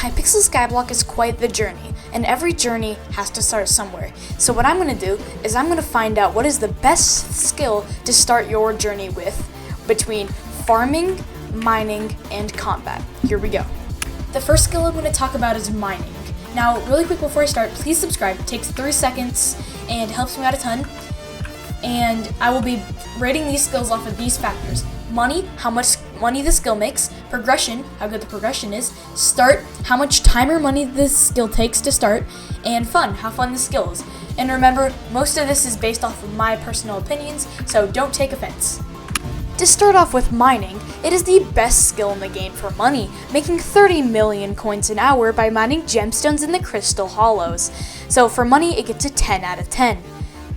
Hypixel Skyblock is quite the journey, and every journey has to start somewhere. So what I'm going to do is I'm going to find out what is the best skill to start your journey with between farming, mining, and combat. Here we go. The first skill I'm going to talk about is mining. Now, really quick before I start, please subscribe. It takes 3 seconds and helps me out a ton. And I will be rating these skills off of these factors. Money, how much money the skill makes. Progression, how good the progression is. Start, how much time or money this skill takes to start. And fun, how fun the skill is. And remember, most of this is based off of my personal opinions, so don't take offense. To start off with mining, it is the best skill in the game for money, making 30 million coins an hour by mining gemstones in the crystal hollows. So for money, it gets a 10 out of 10.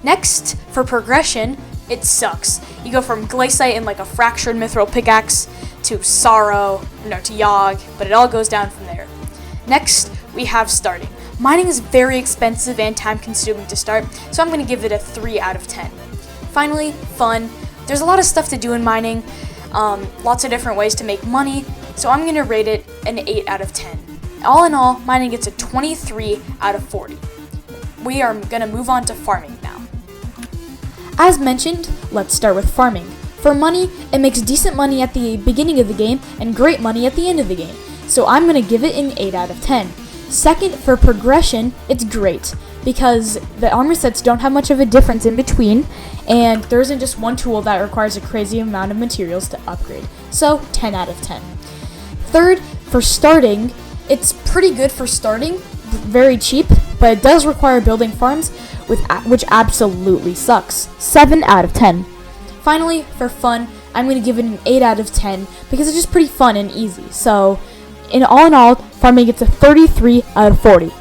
Next, for progression, it sucks. You go from Glaciite and like a fractured mithril pickaxe to to Yogg, but it all goes down from there. Next, we have starting. Mining is very expensive and time consuming to start, so I'm going to give it a 3 out of 10. Finally, fun. There's a lot of stuff to do in mining, lots of different ways to make money, so I'm going to rate it an 8 out of 10. All in all, mining gets a 23 out of 40. We are going to move on to farming now. As mentioned, let's start with farming. For money, it makes decent money at the beginning of the game and great money at the end of the game, so I'm going to give it an 8 out of 10. Second, for progression, it's great, because the armor sets don't have much of a difference in between, and there isn't just one tool that requires a crazy amount of materials to upgrade, so 10 out of 10. Third, for starting, it's pretty good for starting, very cheap, but it does require building farms, which absolutely sucks. 7 out of 10. Finally, for fun, I'm going to give it an 8 out of 10 because it's just pretty fun and easy. So, in all, farming gets a 33 out of 40.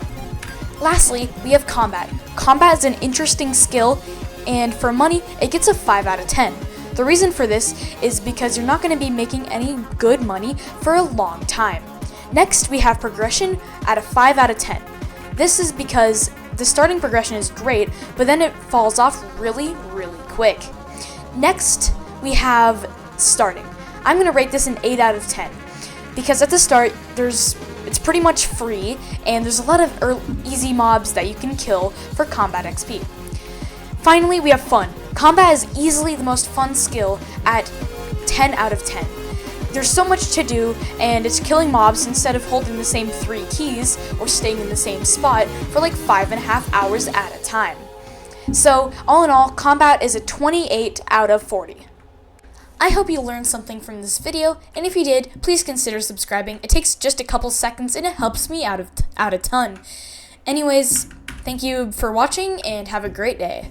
Lastly, we have combat. Combat is an interesting skill, and for money, it gets a 5 out of 10. The reason for this is because you're not going to be making any good money for a long time. Next, we have progression at a 5 out of 10. This is because the starting progression is great, but then it falls off really, really quick. Next, we have starting. I'm going to rate this an 8 out of 10 because at the start, it's pretty much free, and there's a lot of easy mobs that you can kill for combat XP. Finally, we have fun. Combat is easily the most fun skill at 10 out of 10. There's so much to do, and it's killing mobs instead of holding the same 3 keys or staying in the same spot for like 5.5 hours at a time. So, all in all, combat is a 28 out of 40. I hope you learned something from this video, and if you did, please consider subscribing. It takes just a couple seconds, and it helps me out a ton. Anyways, thank you for watching, and have a great day.